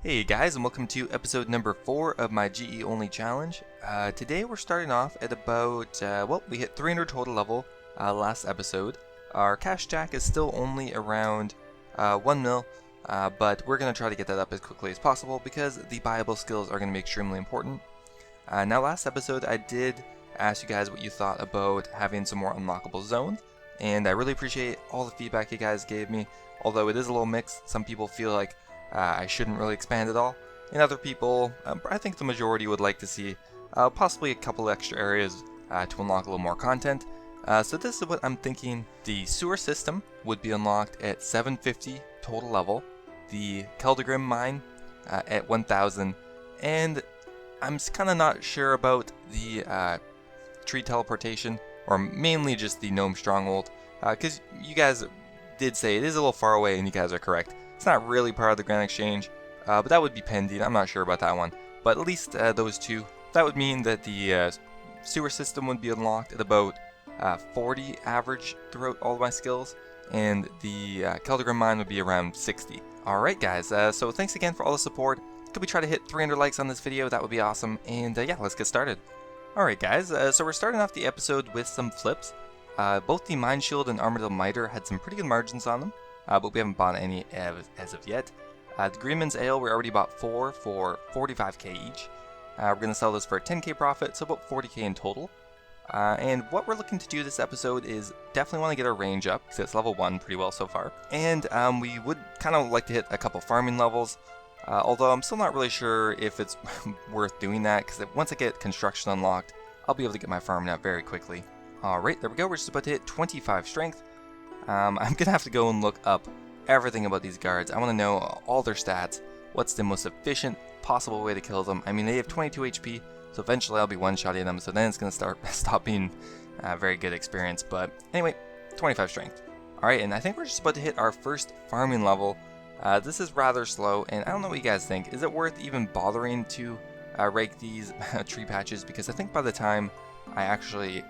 Hey guys, and welcome to episode number 4 of my GE only challenge. Today we're starting off at about, we hit 300 total level last episode. Our cash stack is still only around 1 mil, but we're going to try to get that up as quickly as possible because the buyable skills are going to be extremely important. Now last episode I did ask you guys what you thought about having some more unlockable zones, and I really appreciate all the feedback you guys gave me, although it is a little mixed. Some people feel like I shouldn't really expand at all, and other people, I think the majority would like to see possibly a couple extra areas to unlock a little more content. So this is what I'm thinking. The sewer system would be unlocked at 750 total level, the Keldagrim mine at 1000, and I'm kind of not sure about the tree teleportation, or mainly just the gnome stronghold, because you guys did say it is a little far away, and you guys are correct. It's not really part of the Grand Exchange, but that would be pending. I'm not sure about that one. But at least those two. That would mean that the sewer system would be unlocked at about 40 average throughout all of my skills, and the Keldagrim mine would be around 60. Alright guys, so thanks again for all the support. Could we try to hit 300 likes on this video? That would be awesome. And yeah, let's get started. Alright guys, so we're starting off the episode with some flips. Both the Mine Shield and Armadillo Miter had some pretty good margins on them. But we haven't bought any as of yet. The Greenman's Ale, we already bought 4 for 45k each. We're going to sell this for a 10k profit, so about 40k in total. And what we're looking to do this episode is definitely want to get our range up, because it's level 1 pretty well so far. And we would kind of like to hit a couple farming levels, although I'm still not really sure if it's worth doing that, because once I get construction unlocked, I'll be able to get my farming up very quickly. Alright, there we go, we're just about to hit 25 strength. I'm going to have to go and look up everything about these guards. I want to know all their stats, what's the most efficient possible way to kill them. I mean, they have 22 HP, so eventually I'll be one-shotting them, so then it's going to stop being a very good experience. But anyway, 25 strength. Alright, and I think we're just about to hit our first farming level. This is rather slow, and I don't know what you guys think. Is it worth even bothering to rake these tree patches? Because I think by the time I actually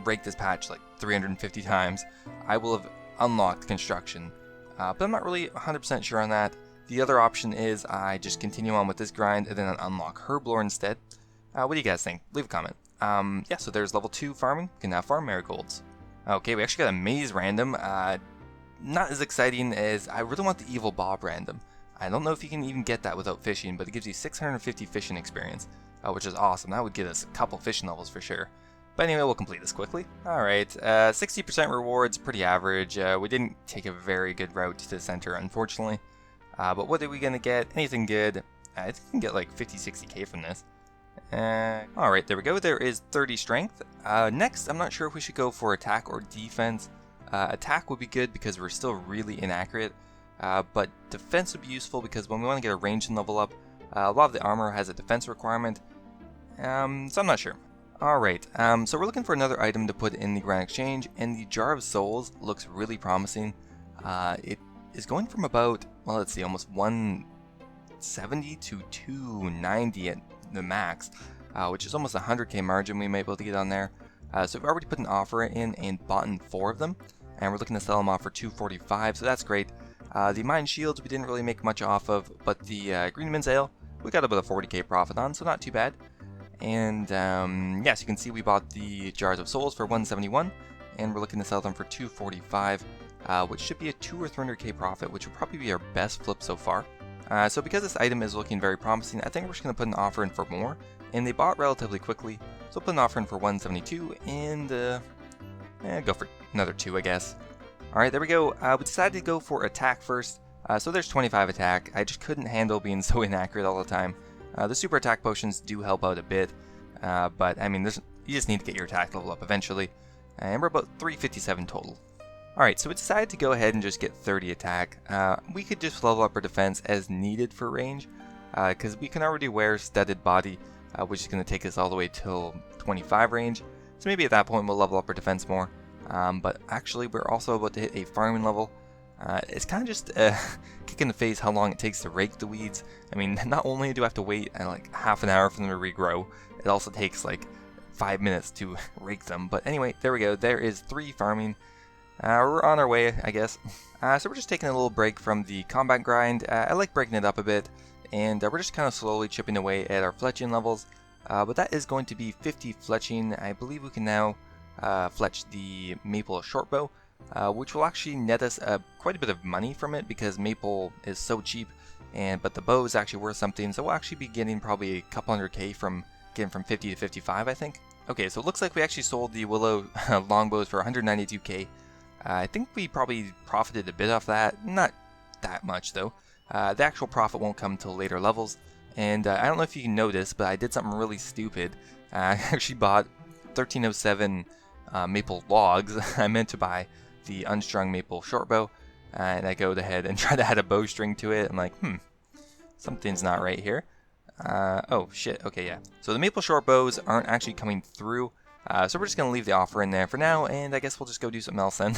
break this patch like 350 times, I will have unlocked construction, but I'm not really 100% sure on that. The other option is I just continue on with this grind and then unlock Herblore instead. What do you guys think? Leave a comment. Yeah, so there's level 2 farming. We can now farm Marigolds. Okay, we actually got a maze random. Not as exciting as I really want the Evil Bob random. I don't know if you can even get that without fishing, but it gives you 650 fishing experience, which is awesome. That would get us a couple fishing levels for sure. But anyway, we'll complete this quickly. Alright, 60% rewards, pretty average. We didn't take a very good route to the center, unfortunately. But what are we going to get? Anything good? I think we can get like 50-60k from this. Alright, there we go. There is 30 strength. Next, I'm not sure if we should go for attack or defense. Attack would be good because we're still really inaccurate. But defense would be useful because when we want to get a range and level up, a lot of the armor has a defense requirement. So I'm not sure. Alright, so we're looking for another item to put in the Grand Exchange, and the Jar of Souls looks really promising. It is going from about, well, let's see, almost 170 to 290 at the max, which is almost a 100k margin we might be able to get on there. So we've already put an offer in and bought in 4 of them, and we're looking to sell them off for 245, so that's great. The Mine Shields we didn't really make much off of, but the Greenman's Ale we got about a 40k profit on, so not too bad. And yes, you can see we bought the Jars of Souls for 171, and we're looking to sell them for 245, which should be a 200 or 300k profit, which would probably be our best flip so far. So because this item is looking very promising, I think we're just going to put an offer in for more, and they bought relatively quickly, so we'll put an offer in for 172, and go for another 2, I guess. Alright, there we go. We decided to go for attack first, so there's 25 attack. I just couldn't handle being so inaccurate all the time. The super attack potions do help out a bit, but I mean, you just need to get your attack level up eventually, and we're about 357 total. Alright, so we decided to go ahead and just get 30 attack. We could just level up our defense as needed for range, because we can already wear studded body, which is going to take us all the way till 25 range, so maybe at that point we'll level up our defense more. But actually we're also about to hit a farming level. It's kind of just a kick in the face how long it takes to rake the weeds. I mean, not only do I have to wait like half an hour for them to regrow, it also takes like 5 minutes to rake them. But anyway, there we go. There is 3 farming. We're on our way, I guess. So we're just taking a little break from the combat grind. I like breaking it up a bit. and we're just kind of slowly chipping away at our fletching levels. But that is going to be 50 fletching. I believe we can now fletch the maple shortbow, which will actually net us quite a bit of money from it because maple is so cheap, but the bow is actually worth something, so we'll actually be getting probably a couple hundred K from getting from 50 to 55, I think. Okay, so it looks like we actually sold the willow longbows for 192K. I think we probably profited a bit off that, not that much though. The actual profit won't come until later levels. And I don't know if you can notice, but I did something really stupid. I actually bought 1307 maple logs. I meant to buy the unstrung maple shortbow, and I go ahead and try to add a bowstring to it. I'm like, something's not right here. Oh shit, okay, yeah. So the maple shortbows aren't actually coming through, so we're just going to leave the offer in there for now, and I guess we'll just go do something else then.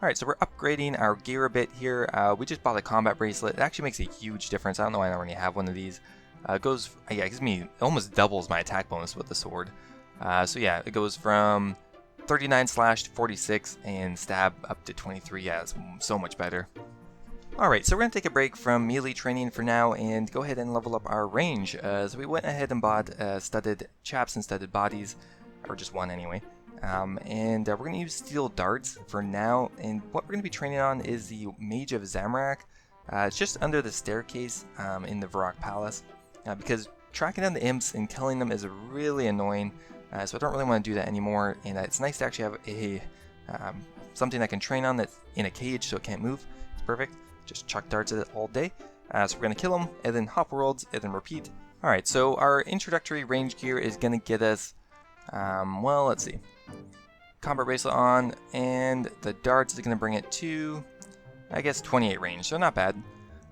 Alright, so we're upgrading our gear a bit here. We just bought a combat bracelet. It actually makes a huge difference. I don't know why I don't already have one of these. It gives me, it almost doubles my attack bonus with the sword. So yeah, it goes from 39 slash to 46 and stab up to 23. Yeah, it's so much better. Alright, so we're going to take a break from melee training for now and go ahead and level up our range. So we went ahead and bought studded chaps and studded bodies, or just one anyway. And we're going to use steel darts for now, and what we're going to be training on is the Mage of Zamorak. It's just under the staircase in the Varrock Palace. Because tracking down the imps and killing them is really annoying, so I don't really want to do that anymore, and it's nice to actually have a something I can train on that's in a cage so it can't move. It's perfect. Just chuck darts at it all day. So we're going to kill them, and then hop worlds, and then repeat. Alright, so our introductory range gear is going to get us, well, let's see. Combat bracelet on, and the darts is going to bring it to, I guess, 28 range, so not bad.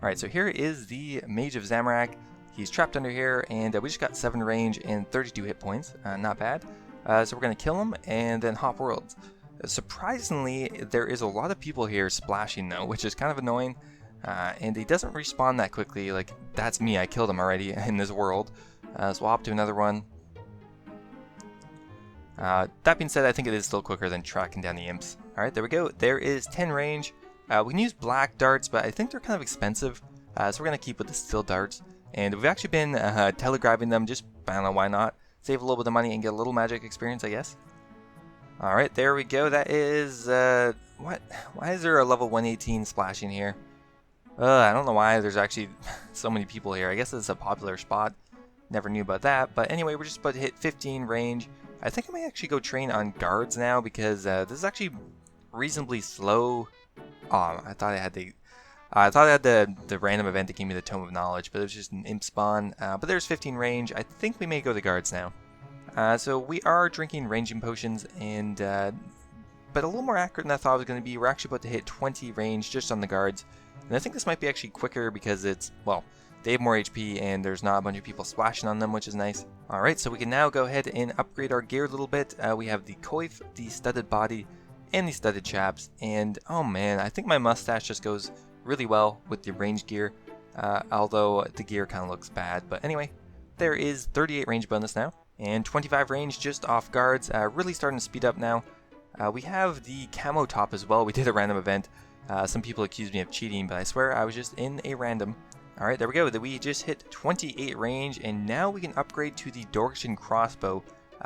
Alright, so here is the Mage of Zamorak. He's trapped under here, and we just got 7 range and 32 hit points. Not bad. So we're going to kill him and then hop worlds. Surprisingly, there is a lot of people here splashing though, which is kind of annoying. And he doesn't respawn that quickly. Like, that's me. I killed him already in this world. So we'll hop to another one. That being said, I think it is still quicker than tracking down the imps. Alright, there we go. There is 10 range. We can use black darts, but I think they're kind of expensive. So we're going to keep with the steel darts. And we've actually been telegrabbing them, just, I don't know, why not? Save a little bit of money and get a little magic experience, I guess. Alright, there we go. That is, what? Why is there a level 118 splashing here? I don't know why there's actually so many people here. I guess it's a popular spot. Never knew about that. But anyway, we're just about to hit 15 range. I think I might actually go train on guards now because this is actually reasonably slow. Oh, I thought I had the random event that gave me the Tome of Knowledge, but it was just an imp spawn. But there's 15 range. I think we may go to guards now. So we are drinking ranging potions, and but a little more accurate than I thought it was going to be. We're actually about to hit 20 range just on the guards. And I think this might be actually quicker because it's, well, they have more HP and there's not a bunch of people splashing on them, which is nice. Alright, so we can now go ahead and upgrade our gear a little bit. We have the coif, the studded body, and the studded chaps. And oh man, I think my mustache just goes really well with the range gear, although the gear kind of looks bad. But anyway, there is 38 range bonus now, and 25 range just off guards, really starting to speed up now. We have the camo top as well. We did a random event. Some people accused me of cheating, but I swear I was just in a random. Alright, there we go. We just hit 28 range, and now we can upgrade to the Dorkshin crossbow,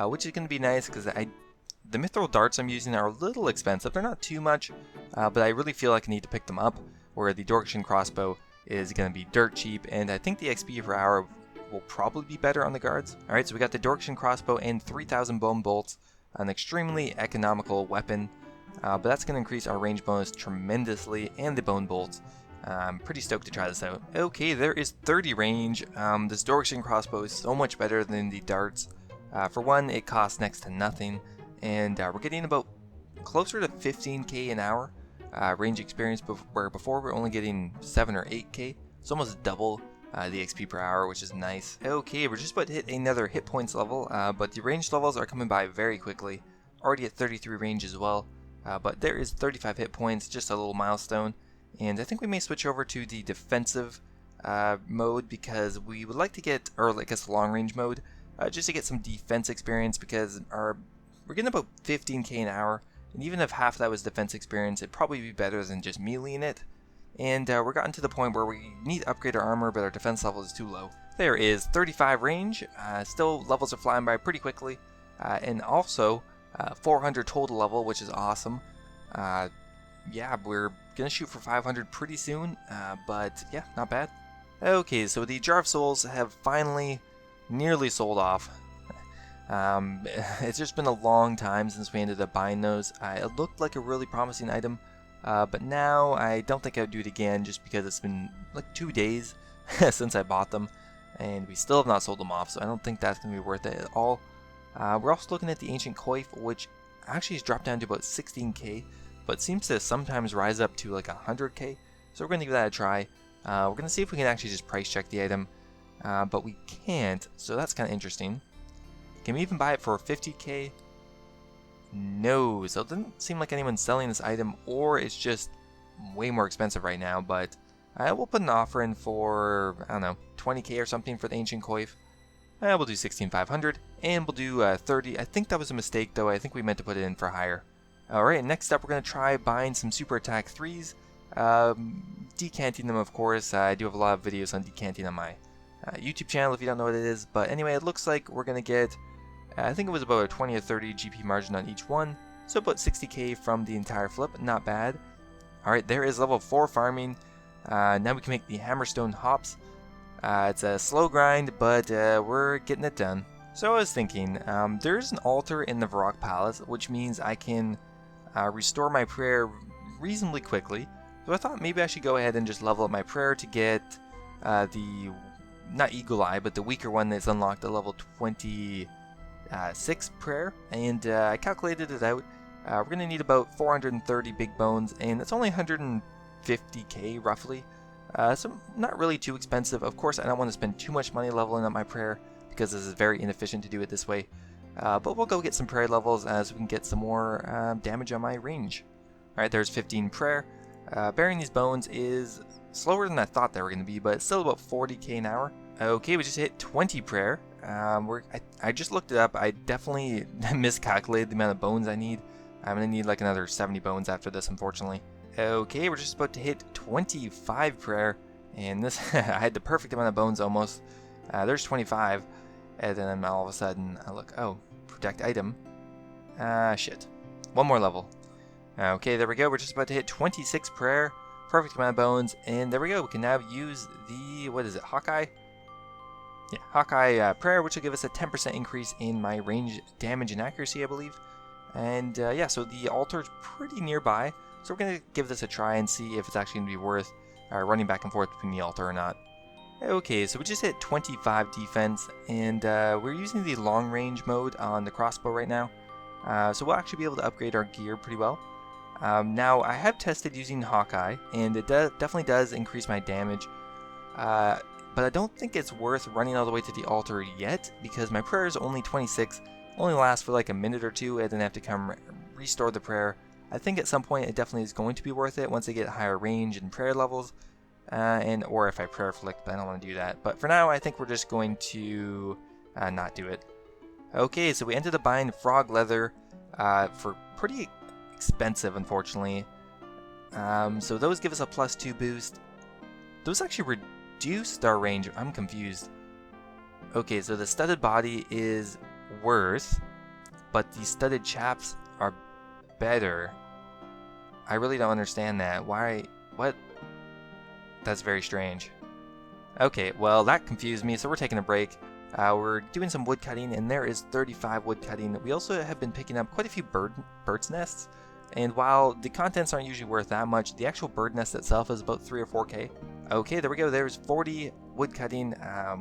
which is going to be nice because the mithril darts I'm using are a little expensive. They're not too much, but I really feel like I need to pick them up, where the Dorkshin crossbow is going to be dirt cheap, and I think the XP per hour will probably be better on the guards. Alright, so we got the Dorkshin crossbow and 3,000 bone bolts, an extremely economical weapon, but that's going to increase our range bonus tremendously, and the bone bolts. I'm pretty stoked to try this out. Okay, there is 30 range. This Dorkshin crossbow is so much better than the darts. For one, it costs next to nothing, and we're getting about closer to 15k an hour range experience, where before we're only getting 7 or 8k. It's almost double the XP per hour, which is nice. Okay, we're just about to hit another hit points level, but the range levels are coming by very quickly. Already at 33 range as well, but there is 35 hit points, just a little milestone. And I think we may switch over to the defensive mode because we would like to get, or I guess long range mode, just to get some defense experience, because we're getting about 15k an hour, and even if half of that was defense experience, it'd probably be better than just meleeing it. and we're gotten to the point where we need to upgrade our armor, but our defense level is too low. There is 35 range, still levels are flying by pretty quickly, and also 400 total level, which is awesome. Yeah, we're gonna shoot for 500 pretty soon, but yeah, not bad. Okay, so the Jar of Souls have finally nearly sold off. It's just been a long time since we ended up buying those. It looked like a really promising item, but now I don't think I would do it again just because it's been like 2 days since I bought them, and we still have not sold them off, so I don't think that's going to be worth it at all. We're also looking at the Ancient Coif, which actually has dropped down to about 16k, but seems to sometimes rise up to like 100k, so we're going to give that a try. We're going to see if we can actually just price check the item, but we can't, so that's kind of interesting. Can we even buy it for 50k? No, so it doesn't seem like anyone's selling this item, or it's just way more expensive right now, but we'll put an offer in for, I don't know, 20k or something for the Ancient Coif. We'll do 16,500, and we'll do 30. I think that was a mistake, though. I think we meant to put it in for higher. Alright, next up we're going to try buying some Super Attack 3s. Decanting them, of course. I do have a lot of videos on decanting on my YouTube channel if you don't know what it is. But anyway, it looks like we're going to get, I think it was about a 20 or 30 GP margin on each one. So about 60k from the entire flip. Not bad. Alright, there is level 4 farming. Now we can make the Hammerstone Hops. It's a slow grind, but we're getting it done. So I was thinking, there's an altar in the Varrock Palace, which means I can restore my prayer reasonably quickly. So I thought maybe I should go ahead and just level up my prayer to get the, not Eagle Eye, but the weaker one that's unlocked at level 26 prayer. And I calculated it out. We're going to need about 430 big bones, and it's only 150k roughly. So not really too expensive. Of course, I don't want to spend too much money leveling up my prayer, because this is very inefficient to do it this way. But we'll go get some prayer levels so we can get some more damage on my range. Alright, there's 15 prayer. Burying these bones is slower than I thought they were going to be, but it's still about 40k an hour. Okay, we just hit 20 prayer. I just looked it up. I definitely miscalculated the amount of bones I need. I'm going to need like another 70 bones after this, unfortunately. Okay, we're just about to hit 25 prayer, and this I had the perfect amount of bones almost. There's 25, and then all of a sudden I look, oh, protect item. Shit. One more level. Okay, there we go. We're just about to hit 26 prayer, perfect amount of bones, and there we go. We can now use the, what is it, Hawkeye? Yeah, Hawkeye prayer, which will give us a 10% increase in my range damage and accuracy, I believe. And yeah, so the altar is pretty nearby. So we're going to give this a try and see if it's actually going to be worth running back and forth between the altar or not. Okay, so we just hit 25 defense, and we're using the long range mode on the crossbow right now. So we'll actually be able to upgrade our gear pretty well. Now, I have tested using Hawkeye, and it definitely does increase my damage. But I don't think it's worth running all the way to the altar yet, because my prayer is only 26, only lasts for like a minute or two, and then I have to come restore the prayer. I think at some point it definitely is going to be worth it once I get higher range and prayer levels, or if I prayer flick, but I don't want to do that. But for now, I think we're just going to not do it. Okay, so we ended up buying frog leather for pretty expensive, unfortunately. So those give us a +2 boost. Those actually reduced our range. I'm confused. Okay, so the studded body is worse, but the studded chaps are better. I really don't understand that. Why? What? That's very strange. Okay, well that confused me, so we're taking a break. We're doing some wood cutting, and there is 35 wood cutting. We also have been picking up quite a few bird's nests, and while the contents aren't usually worth that much, the actual bird nest itself is about 3 or 4k. Okay, there we go. There's 40 wood cutting, a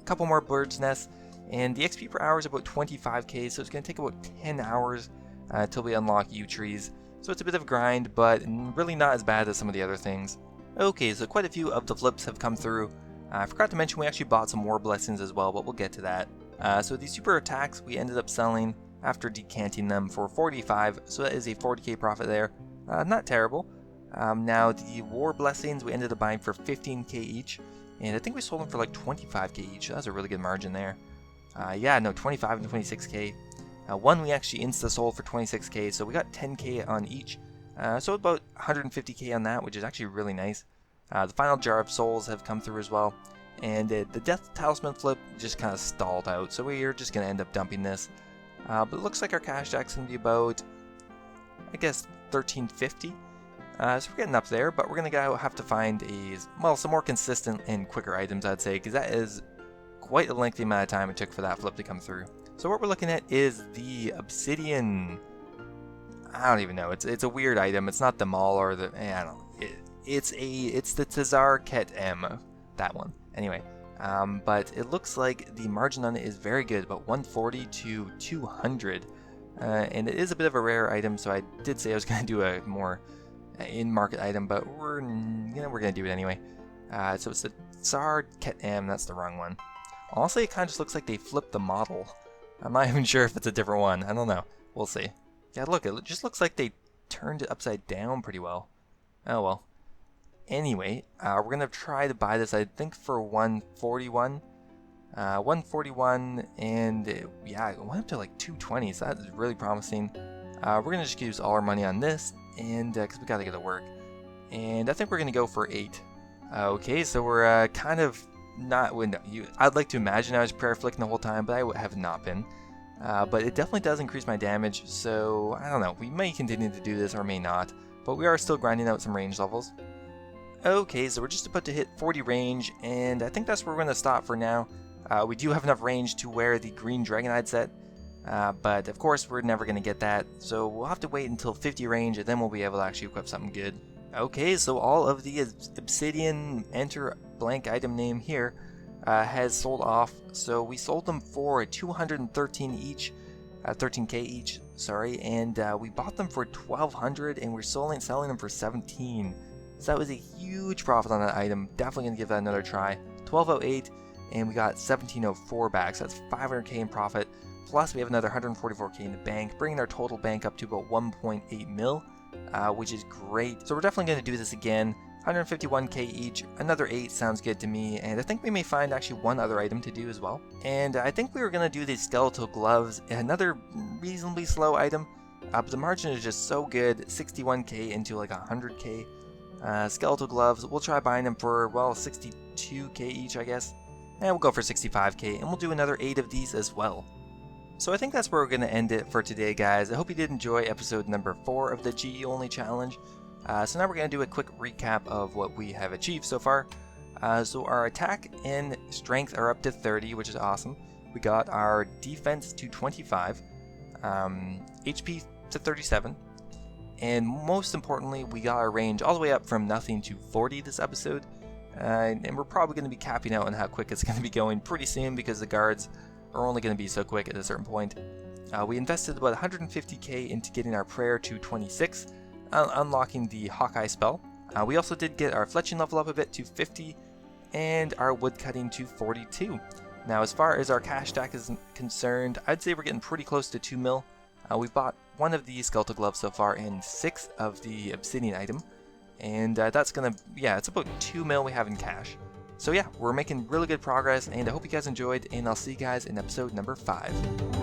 couple more bird's nests, and the XP per hour is about 25k, so it's going to take about 10 hours until we unlock yew trees. So it's a bit of a grind, but really not as bad as some of the other things. Okay, so quite a few of the flips have come through. I forgot to mention we actually bought some war blessings as well, but we'll get to that. So these super attacks we ended up selling after decanting them for 45, so that is a 40k profit there. Not terrible. Now the war blessings we ended up buying for 15k each, and I think we sold them for like 25k each, so that's a really good margin there. Yeah, no, 25 and 26k. One we actually insta-sold for 26k, so we got 10k on each. So about 150k on that, which is actually really nice. The final Jar of Souls have come through as well. And the Death Talisman flip just kind of stalled out, so we're just going to end up dumping this. But it looks like our cash jack's going to be about, I guess, 1350. So we're getting up there, but we're going to have to find some more consistent and quicker items, I'd say, because that is quite a lengthy amount of time it took for that flip to come through. So what we're looking at is the Obsidian. I don't even know. It's a weird item. It's not the Maul or the. I don't know. It's the Tazar Ket M, that one. Anyway, but it looks like the margin on it is very good, about 140 to 200, and it is a bit of a rare item. So I did say I was going to do a more in-market item, but we're gonna do it anyway. So it's the Tsar Ket M. That's the wrong one. Honestly, it kind of just looks like they flipped the model. I'm not even sure if it's a different one. I don't know. We'll see. Yeah, look, it just looks like they turned it upside down pretty well. Oh well. Anyway, we're gonna try to buy this, I think, for 141. 141, and yeah, it went up to like 220, so that is really promising. We're gonna just use all our money on this, and because we gotta get to work. And I think we're gonna go for 8. Okay, so we're kind of not. I'd like to imagine I was prayer flicking the whole time, but I have not been. But it definitely does increase my damage, so I don't know. We may continue to do this or may not, but we are still grinding out some range levels. Okay, so we're just about to hit 40 range, and I think that's where we're going to stop for now. We do have enough range to wear the green Dragonhide set, but of course we're never going to get that, so we'll have to wait until 50 range, and then we'll be able to actually equip something good. Okay, so all of the Obsidian enter blank item name here has sold off, so we sold them for 213 each, 13k each, sorry, and we bought them for 1200, and we're selling them for 17. So that was a huge profit on that item. Definitely going to give that another try. 1208, and we got 1704 back, so that's 500k in profit. Plus we have another 144k in the bank, bringing our total bank up to about 1.8 mil, which is great. So we're definitely going to do this again. 151k each, another 8 sounds good to me, and I think we may find actually one other item to do as well. And I think we were going to do the Skeletal Gloves, another reasonably slow item, but the margin is just so good, 61k into like 100k. Skeletal Gloves, we'll try buying them for, well, 62k each, I guess. And we'll go for 65k, and we'll do another 8 of these as well. So I think that's where we're going to end it for today, guys. I hope you did enjoy episode number 4 of the GE Only Challenge. So now we're going to do a quick recap of what we have achieved so far. So our attack and strength are up to 30, which is awesome. We got our defense to 25, HP to 37, and most importantly, we got our range all the way up from nothing to 40 this episode. And we're probably going to be capping out on how quick it's going to be going pretty soon, because the guards are only going to be so quick at a certain point. We invested about 150k into getting our prayer to 26, unlocking the Hawkeye spell. We also did get our fletching level up a bit to 50, and our woodcutting to 42. Now, as far as our cash stack is concerned, I'd say we're getting pretty close to 2 mil. We bought one of the Skeletal Gloves so far and 6 of the Obsidian item, and that's gonna, yeah, it's about 2 mil we have in cash. So yeah, we're making really good progress, and I hope you guys enjoyed, and I'll see you guys in episode number 5.